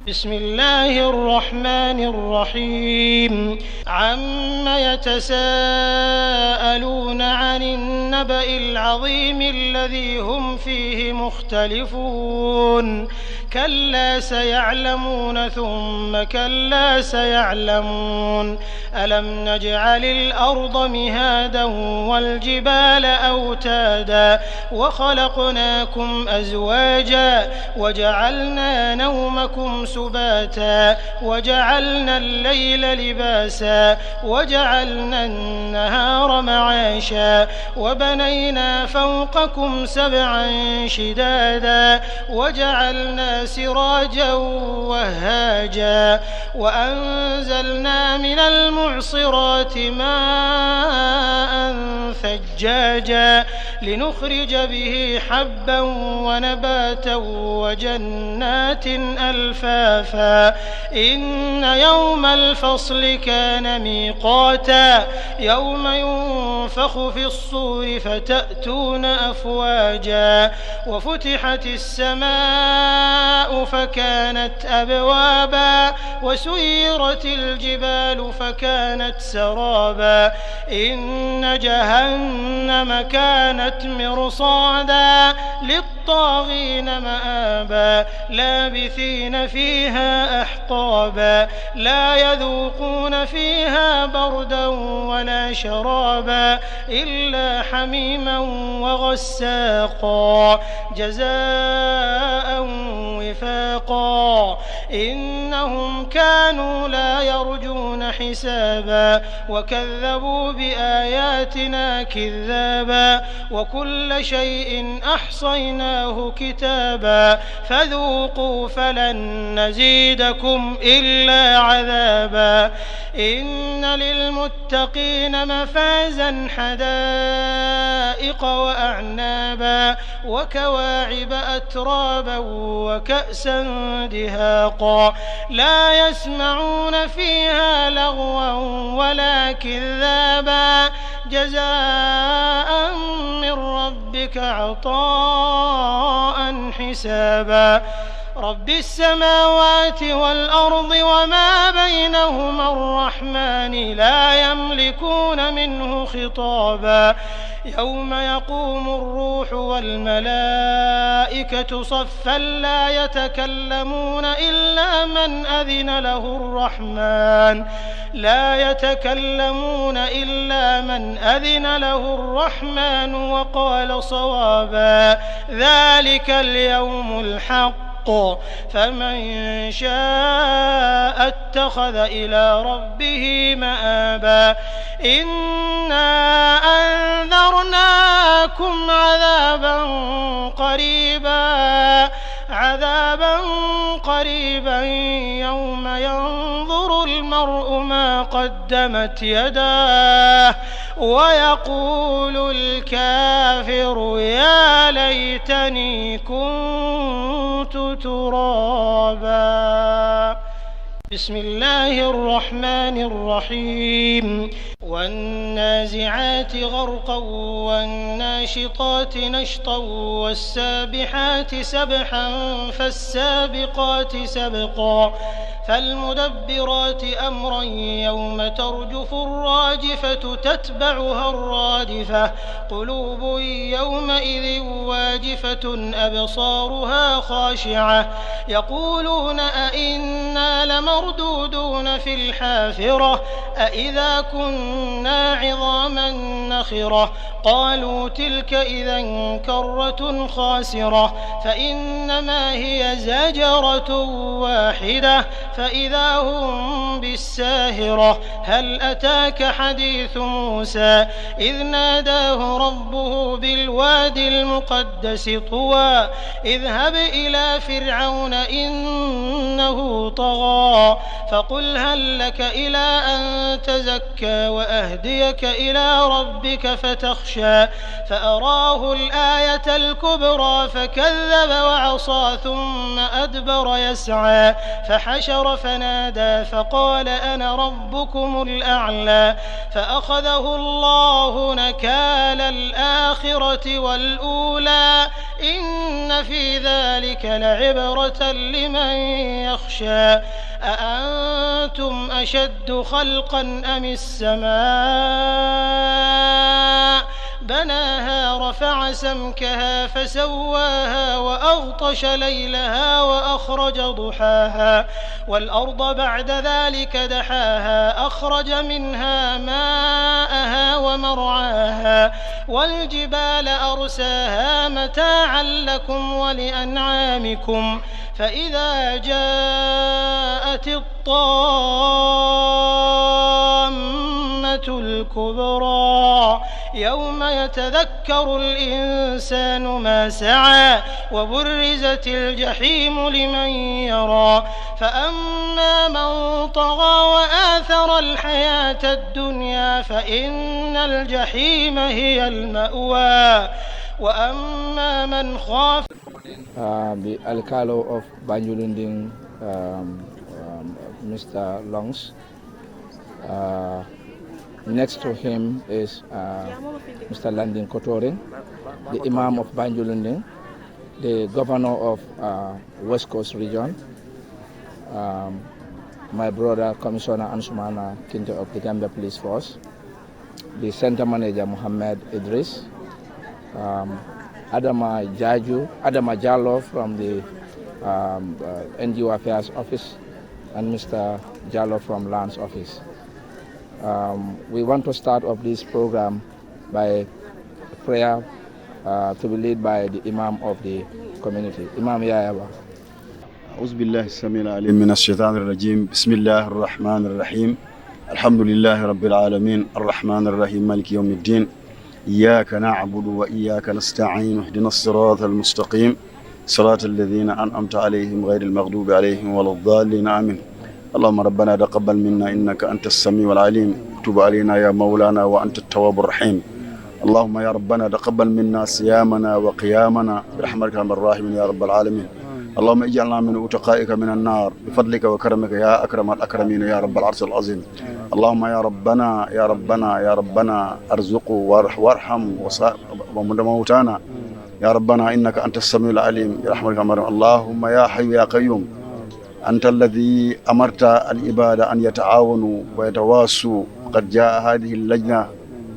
بسم الله الرحمن الرحيم عم يتساءلون عن النبأ العظيم الذي هم فيه مختلفون كلا سيعلمون ثم كلا سيعلمون ألم نجعل الأرض مهادا والجبال أوتادا وخلقناكم أزواجا وجعلنا نومكم سباتا وجعلنا الليل لباسا وجعلنا النهار معاشا وبنينا فوقكم سبعا شدادا وجعلنا سراجا وهاجا وأنزلنا من المعصرات ماء ثجاجا لنخرج به حبا ونباتا وجنات ألفافا إن يوم الفصل كان ميقاتا يوم ينفخ في الصور فتأتون أفواجا وفتحت السماء فكانت أبوابا وسيرت الجبال فكانت سرابا إن جهنم كانت مرصادا للطاغين مآبا لابثين فيها أحقابا لا يذوقون فيها بردا ولا شرابا إلا حميما وغساقا جزاء وفاقا إنهم كانوا لا يرجون حسابا وكذبوا بآياتنا كذابا وكل شيء أحصيناه كتابا فذوقوا فلن نزيدكم إلا عذابا إن للمتقين مفازا حدائق وأعنابا وكواعب أترابا وكأسا دهاقا لا يسمعون فيها لغوا ولا كذابا جزاء من ربك عطاء حسابا رب السماوات والأرض وما بينهما الرحمن لا يملكون منه خطابا يوم يقوم الروح والملائكة صفا لا يتكلمون إلا من أذن له الرحمن وقال صوابا ذلك اليوم الحق فمن شاء اتخذ إلى ربه مآبا إنا أنذرناكم عذابا قريبا يوم ينظر المرء ما قدمت يداه ويقول الكافر يا ليتني كنت ترابا بسم الله الرحمن الرحيم والنازعات غرقا والناشطات نشطا والسابحات سبحا فالسابقات سبقا فالمدبرات أمرا يوم ترجف الراجفة تتبعها الرادفة قلوب يومئذ واجفة أبصارها خاشعة يقولون أئنا لمردودون في الحافرة أئذا كنا عظاما نخرة قالوا تلك إذا كرة خاسرة فإنما هي زجرة واحدة فإذا هم بالساهرة هل أتاك حديث موسى إذ ناداه ربه بالوادي المقدس طوى اذهب إلى فرعون إنه طغى فقل هل لك إلى أن تزكى وأهديك إلى ربك فتخشى فأراه الآية الكبرى فكذب وعصى ثم أدبر يسعى فحشر فنادى فقال أنا ربكم الأعلى فأخذه الله نكال الآخرة والأولى إن في ذلك لعبرة لمن يخشى أأنتم أشد خلقا أم السماء بناها رفع سمكها فسواها وأغطش ليلها وأخرج ضحاها والأرض بعد ذلك دحاها أخرج منها ماءها ومرعاها والجبال أرساها متاعا لكم ولأنعامكم فإذا جاءت الطامة الكبرى يوم يتذكر الإنسان ما سعى وبرزت الجحيم لمن يرى فأما من طغى وآثر الحياة الدنيا فإن الجحيم هي المأوى وأما من خاف. The Alcalo of Banjulunding, Mr. Longs. Next to him is Mr. Landing Kotoring, the Imam of Banjulunding, the Governor of West Coast Region, my brother Commissioner Ansumana Kinte of the Gambia Police Force, the Center Manager Mohammed Idris, Adama Jallo from the NGO Affairs Office, and Mr. Jallo from Lands Office. We want to start off this program by prayer to be led by the Imam of the community. Imam Yayaba. أعوذ بالله السميع العليم من الشيطان الرجيم بسم الله الرحمن الرحيم الحمد لله رب العالمين الرحمن الرحيم مالك يوم الدين إياك نعبد وإياك نستعين اهدنا الصراط المستقيم صراط الذين أنعمت عليهم غير المغضوب عليهم ولا الضالين آمين اللهم ربنا تقبل منا إنك أنت السميع العليم تب علينا يا مولانا وأنت التواب الرحيم اللهم يا ربنا تقبل منا صيامنا وقيامنا برحمتك يا الراحمين يا رب العالمين اللهم اجعلنا من أتقائك من النار بفضلك وكرمك يا أكرم الأكرمين يا رب العرش العظيم اللهم يا ربنا يا ربنا يا ربنا ارزقوا وارحم وموتانا يا ربنا إنك أنت السميع العليم برحمتك اللهم يا حي يا قيوم أنت الذي أمرت العباد أن يتعاونوا ويتواصوا قد جاء هذه اللجنة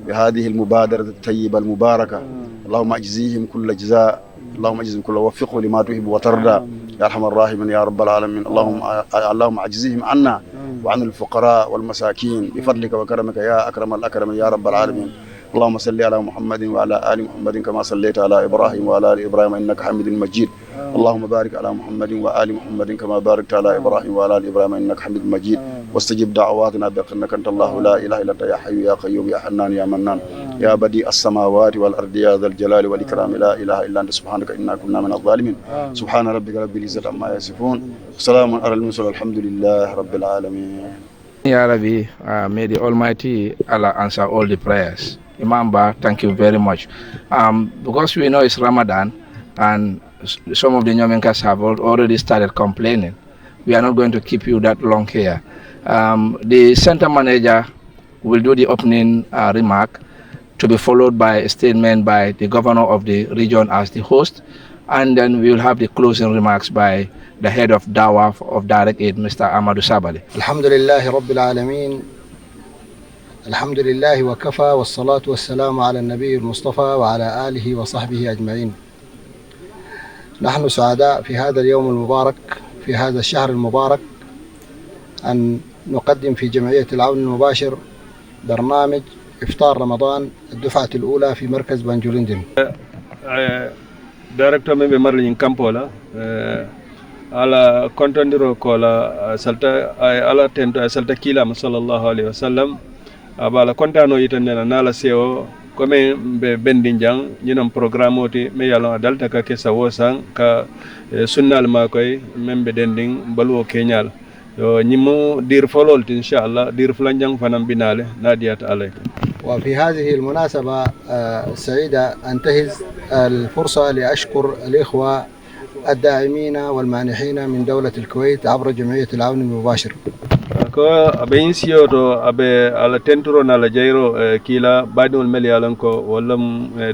بهذه المبادرة الطيبة المباركة اللهم أجزيهم كل جزاء اللهم اجزهم كل وفقه لما تحب وترضى يا ارحم الراحمين يا رب العالمين اللهم اجزهم عنا وعن الفقراء والمساكين بفضلك وكرمك يا اكرم الاكرمين يا رب العالمين اللهم صل على محمد وعلى ال محمد كما صليت على ابراهيم وعلى ال ابراهيم انك حميد مجيد اللهم بارك على محمد وآل محمد كما باركت على ابراهيم وعلى ال ابراهيم انك حميد مجيد واستجب دعواتنا بانك انت الله لا اله الا انت يا حي يا قيوم يا حنان يا منان يا بديع السماوات والارض يا ذا الجلال والاكرام لا اله الا انت سبحانك انا كنا من الظالمين سبحان ربك رب العزه عما يصفون سلام على المرسلين الحمد لله رب العالمين. Ya Rabbi, may the Almighty Allah answer all the prayers. Imam Ba, thank you very much. Because we know it's Ramadan and some of the Nyomenkas have already started complaining, we are not going to keep you that long here. The center manager will do the opening remark, to be followed by a statement by the governor of the region as the host, and then we will have the closing remarks by the head of Dawah of Direct Aid, Mr. Amadou Sabali. Alhamdulillahi Rabbil Alameen. الحمد لله وكفى والصلاة والسلام على النبي المصطفى وعلى آله وصحبه أجمعين. نحن سعداء في هذا اليوم المبارك في هذا الشهر المبارك أن نقدم في جمعية العون المباشر برنامج إفطار رمضان الدفعة الأولى في مركز بانجولندين. دايركتور من بمرلين كامبولا على كونتندرو كولا سلتا على تنتو سلتا كيلا صلى الله عليه وسلم abala kontano yitande nala seo comme be bendinjang ñinam programme oti me yalon adalta ka kessa wosan ka sunnal ma koy membe dending balwo kenyal yo ñimo dir folol inshallah dir flanjang fanam binale nadiyat alayk. وفي هذه المناسبة السعيدة أنتهز الفرصة لأشكر الإخوة الداعمين والمانحين من دولة الكويت عبر جمعية العون المباشر. ko abe insio to abe ala tenturo na la jairo kila badol mel yalan ko wala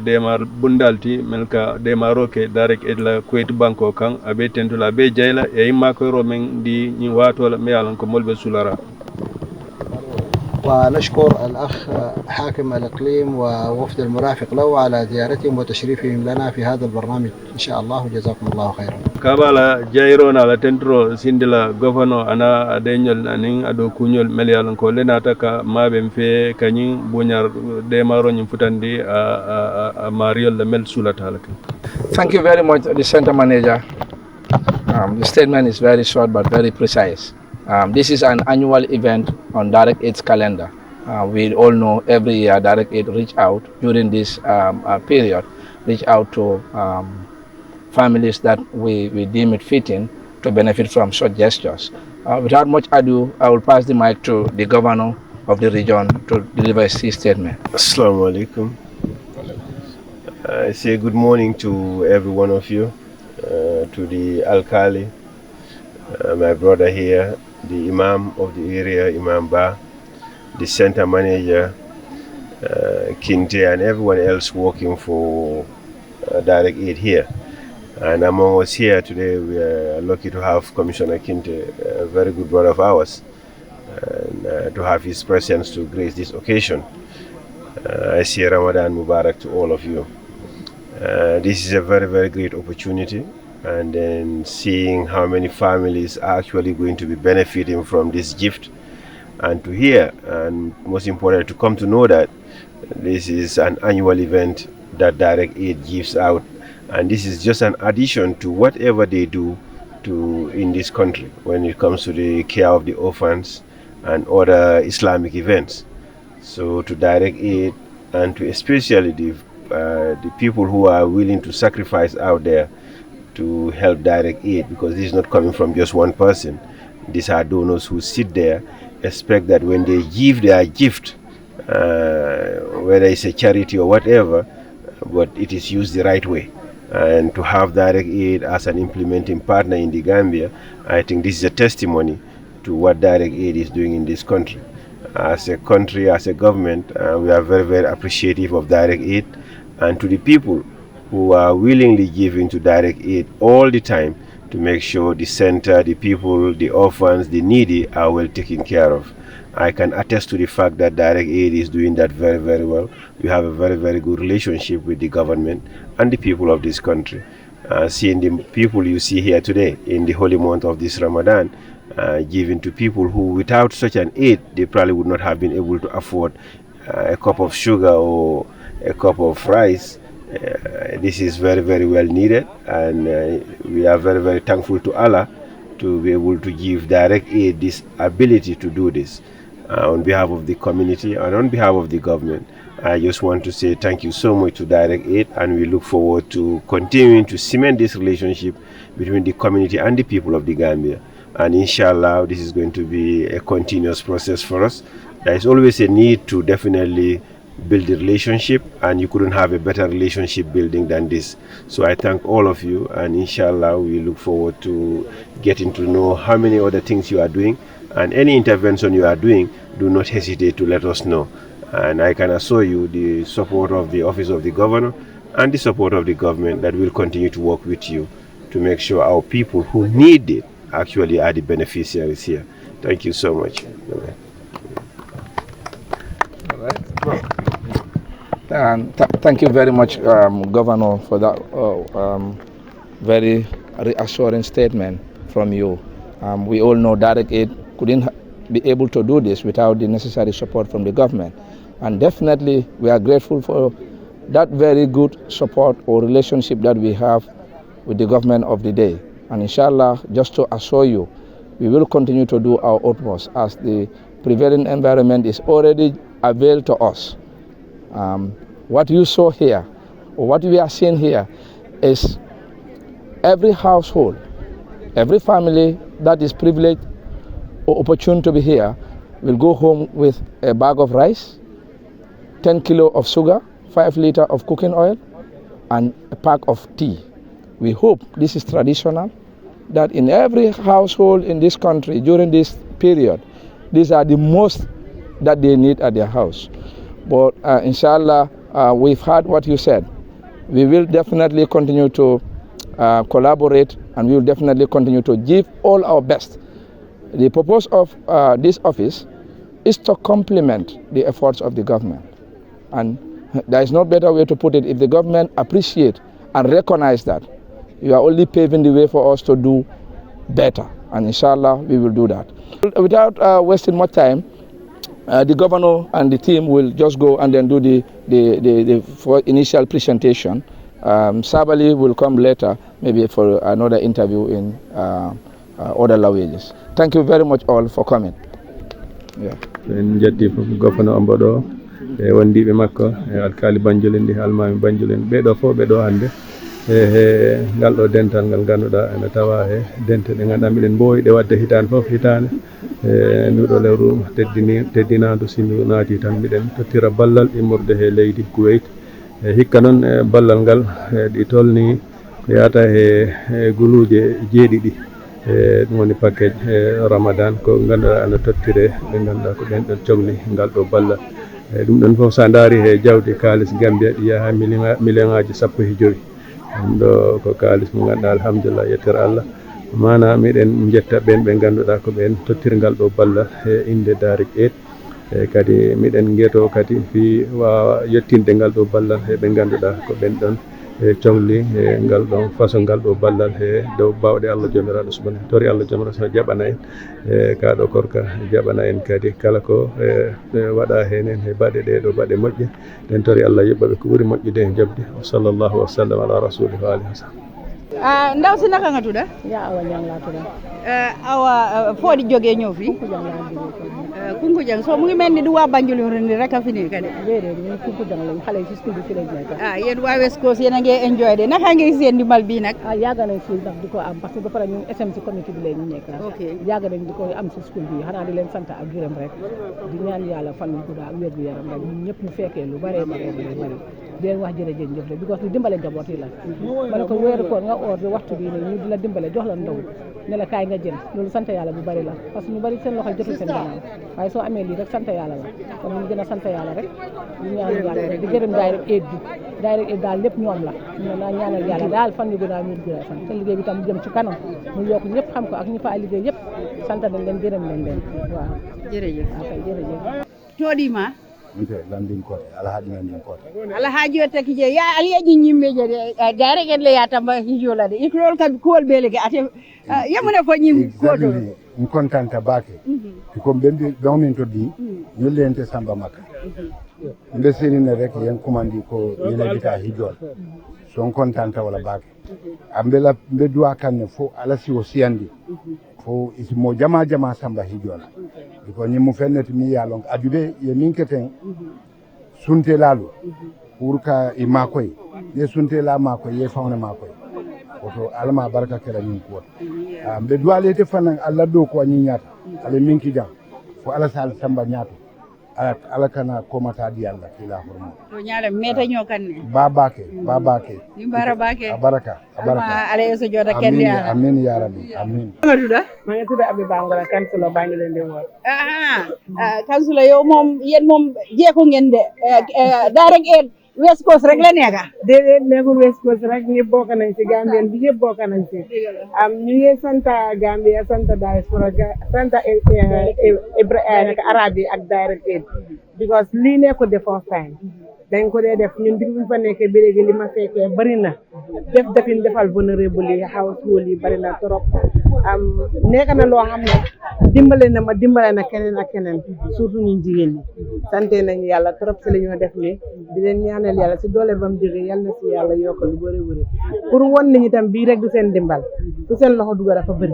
demar bundalti melka demaro ke direct edla kuwait banko kan abe tentula abe jayla e mako ro men di ni wato me yalan ko molbe sulara. ونشكر الأخ حاكم الإقليم ووفد المرافق له على زيارتهم وتشريفهم لنا في هذا البرنامج إن شاء الله وجزاكم الله خيرا. كابالا جايرون على تنترو سندلا غوفانو أنا أدينيول أنين أدو كونيول مليالن كولنا تكا ما بين في كنين بونيار ديمارو نفتاندي ماريول لمل سولات هالك. Thank you very much, the center manager. The statement is very short but very precise. This is an annual event on Direct Aid's calendar. We all know every year Direct Aid reach out during this period, reach out to families that we deem it fitting to benefit from such gestures. Without much ado, I will pass the mic to the governor of the region to deliver his statement. Assalamu alaikum. I say good morning to every one of you, to the alkali, my brother here, the Imam of the area, Imam Ba, the center manager, Kinte, and everyone else working for Direct Aid here. And among us here today, we are lucky to have Commissioner Kinte, a very good brother of ours, and to have his presence to grace this occasion. I say Ramadan Mubarak to all of you. This is a very, very great opportunity. And then seeing how many families are actually going to be benefiting from this gift, and to hear, and most important, to come to know that this is an annual event that Direct Aid gives out, and this is just an addition to whatever they do in this country when it comes to the care of the orphans and other Islamic events. So to Direct Aid, and to especially the people who are willing to sacrifice out there to help Direct Aid, because this is not coming from just one person. These are donors who sit there, expect that when they give their gift, whether it's a charity or whatever, but it is used the right way. And to have Direct Aid as an implementing partner in the Gambia, I think this is a testimony to what Direct Aid is doing in this country. As a country, as a government, we are very, very appreciative of Direct Aid, and to the people who are willingly giving to Direct Aid all the time to make sure the center, the people, the orphans, the needy are well taken care of. I can attest to the fact that Direct Aid is doing that very, very well. We have a very, very good relationship with the government and the people of this country. Seeing the people you see here today in the holy month of this Ramadan, giving to people who without such an aid, they probably would not have been able to afford a cup of sugar or a cup of rice. This is very, very well needed, and we are very, very thankful to Allah to be able to give Direct Aid this ability to do this. On behalf of the community and on behalf of the government, I just want to say thank you so much to Direct Aid, and we look forward to continuing to cement this relationship between the community and the people of the Gambia. And inshallah, this is going to be a continuous process for us. There is always a need to definitely build the relationship, and you couldn't have a better relationship building than this. So I thank all of you, and inshallah we look forward to getting to know how many other things you are doing, and any intervention you are doing, do not hesitate to let us know. And I can assure you the support of the Office of the Governor and the support of the government that will continue to work with you to make sure our people who need it actually are the beneficiaries here. Thank you so much. Thank you very much, Governor, for that very reassuring statement from you. We all know Direct Aid couldn't be able to do this without the necessary support from the government. And definitely we are grateful for that very good support or relationship that we have with the government of the day. And inshallah, just to assure you, we will continue to do our utmost as the prevailing environment is already availed to us. What you saw here, or what we are seeing here, is every household, every family that is privileged or opportune to be here will go home with a bag of rice, 10 kilos of sugar, 5 liters of cooking oil, and a pack of tea. We hope this is traditional, that in every household in this country during this period, these are the most that they need at their house. But inshallah, we've heard what you said. We will definitely continue to collaborate, and we will definitely continue to give all our best. The purpose of this office is to complement the efforts of the government. And there is no better way to put it. If the government appreciate and recognize that, you are only paving the way for us to do better. And inshallah, we will do that. Without wasting much time, the governor and the team will just go and then do the initial presentation. Sabali will come later, maybe for another interview in other languages. Thank you very much all for coming. Yeah. En jetti fof goffano amboɗo e wondiɓe makko e alkali Banjul en ndi almami Banjul en ɓeɗo fof ɓeɗo hannde e ngal ɗo dental ngal ganduɗa ene tawa e dente ɗe ganduɗa miɗen mbowi ɗe wadde hitande fof hitande e nduɗo lewru teddinadu sindu naati tan miɗen tottira ballal immorde he leydi Kuwait e hikka noon e ballal ngal ɗi tolni ko yata e guluje jeeɗiɗi e ɗum woni package Ramadan ko ganduɗa ana tottire ɓe ganduɗa ko ɓen ɗon cohli ngal ɗo ballal e ɗum ɗon fof sa daari he jawdi kalis Gambia ɗi yaha million ngaji 15 ɗum ɗo ko kalis mo ganduɗa alhamdulillah yettira Allah mana miɗen jetta ɓen ɓe ganduɗa ko ɓen tottirgal ɗo ballal e inde Darik Aid e kadi miɗen gueto kadi fi wawa yettinde ngal ɗo ballal e ɓe ganduɗa ko ɓen ɗon e cohli e ngal ɗon façon ngal ɗo ballal e dow bawɗe Allah jomiraɗo subhanahu tori Allah jomiraɗo so jaɓana en e kaɗo korka jaɓana en kadi kala ko waɗa henen e baɗe ɗe ɗo baɗe moƴƴe den tori Allah yoɓɓaɓe ko ɓuuri moƴƴude e jabdi wa sallallahu wa sallam ala rasulihi wa alihi wa sallam. Ndaw si naka nga tudda? Ya Awa Ñang laa tudda. Awa foo di jógee ñëw fii? Kunkujang laa jógee. Kunkujang so mu ngi mel ni du waa Banjul ni rek a fi nii kade. Déedéet ñun Kunkujang lañ xale yi ci school bi fi lañ nekk. Yéen waa West Coast yéen a ngi enjoy de naka ngeen seen ndimbal bii nag? Yàgg nañ fii ndax di ko am parce que ba pare ñun SMC community bi lañ nekk. Ok yàgg nañ di ko am ci school bi xanaa di leen sant ak gërëm rek di ñaan yàlla fan yu gudda ak wér gu yaram rek ñun ñëpp ñu fekkee lu bare di leen wax jërëjëf rek because li dimbale njaboot yi la ma ne ko weeru koor nga oor bi waxtu bii nii ñu di la dimbale jox la ndaw ne la kaay nga jël loolu sant yàlla bu bari la parce que ñu bari seen loxo jotul seen gannaaw waaye soo amee lii rek sant yàlla la kon ñu gën a sant yàlla rek di ñaan yàlla rek di gërëm Direct Aid bi Direct Aid daal lépp ñoom la ñu naa ñaanal yàlla daal fan yu guddaa ñu gën a sant te liggéey bi tam jëm ci kanam mu yokk ñëpp xam ko ak ñu fa liggéey yëpp sant nañ leen gërëm nañ leen waaw jërëjëf jërëjëf toɗima landin kote alhaji landin kote alhaji o taki je ya aliyaji ñimmeje de Direct Aid le yatamba hijolade ikrol kam kool beleke ate yamune fo ñim koto on contanta bake ko bendi gawmin to di ñullente samba makka mbe senine rek yen kumandi ko yene bita hijol son contanta wala bake ambela mbe duwa kanne fo ala si o siyandi fo ismo jama samba hijola ko ñimu fenneti mi yalon adube ye minketen sunte lalu pour ka i makoy ye sunte la makoy ye fawne makoy oto alama baraka kala min ko mbe duwalete fanan alla do ko ñiñata ale minki jam fo ala sal samba ñaato ala kana komata di Allah ila hormo to nyaale meta ñokanne babake ni barabake baraka ala yeso joda kende amin ya rabbi amin maduda ma nga tudda Abi Bangola kansula Banjul de wor kansula yow mom yeen mom jeexu ngeen de Direct Aid West Coast rek la nekka déedéet nekkul West Coast rek ñëpp bokk nañ ci Gambien bi ñëpp bokk nañ ci ñu ngi santa Gambia santa diaspora santa arab yi ak Direct Aid because lii nekkul the first time dañ ko dee def ñun digg buñ fa nekkee ba léegi li ma fekkee bari na defin defal vulnérable yi household yi bari na trop nekk na loo xam ne dimbale na keneen ak keneen surtout ñun jigéen ñi sante nañu yàlla trop si li ñoo def ni di leen ñaanal yàlla si doole bam jógee yàlla na si yàlla yokk lu bëri pour won nañu tam bii rek du seen dimbal su seen loxo dugal dafa bëri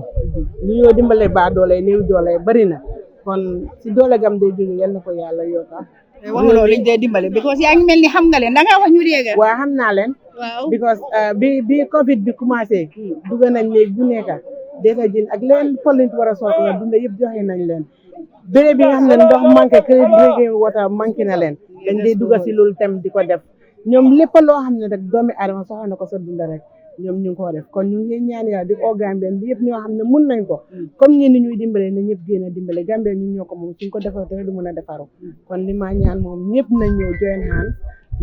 ñu ñoo dimbale baa doole néew doole bëri na kon si doole gam day jógee yàlla na ko yàlla yokka waxuloo liñ dee dimbale because yaa ngi mel ni xam nga leen da ngaa wax ñu dégg waaw xam naa leen because bi Covid bi commencé dugg nañ léegi bu nekka déeta jin ak leen polint war a soot la dunda yëpp joxe nañ leen béréb bi nga xam ne ndox manqué drinking water manqué na leen dañ dee dugga si loolu tam di ko def ñoom lépp loo xam ne rek doomi aadama soxla na ko sa dunda rek ñoom ñu ngi ko def kon ñu ngi ñaan yàlla di oo Gambien bi yëpp ñoo xam ne mun nañ ko comme ñi ni ñuy dimbale na ñëpp génn a dimbale Gambien ñun ñoo ko moom suñ ko defar te du mën a defaru kon li ma ñaan moom ñëpp nañ ñëw join hand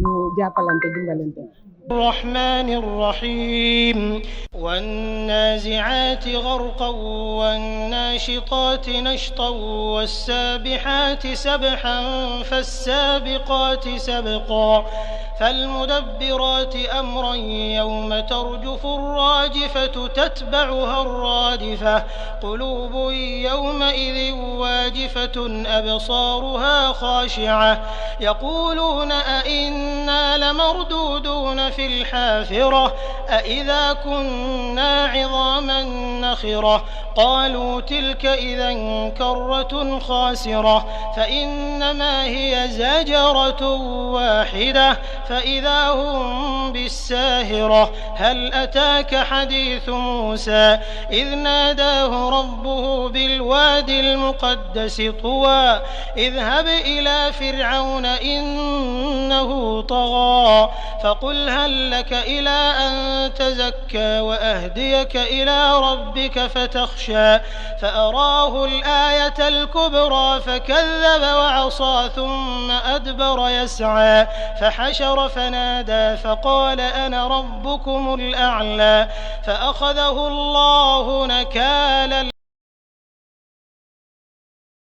ñu jàppalante dimbalante الرحمن الرحيم والنازعات غرقا والناشطات نشطا والسابحات سبحا فالسابقات سبقا فالمدبرات أمرا يوم ترجف الراجفة تتبعها الرادفة قلوب يومئذ واجفة أبصارها خاشعة يقولون أئنا لمردودون في الحافرة أئذا كنا عظاما نخرة قالوا تلك إذا كرة خاسرة فإنما هي زجرة واحدة فإذا هم بالساهرة هل أتاك حديث موسى إذ ناداه ربه بالوادي المقدس طوى اذهب إلى فرعون إنه طغى فقل هل لك إلى أن تزكى وأهديك إلى ربك فتخشى فأراه الآية الكبرى فكذب وعصى ثم أدبر يسعى فحشر فنادى فقال أنا ربكم الأعلى فأخذه الله نكال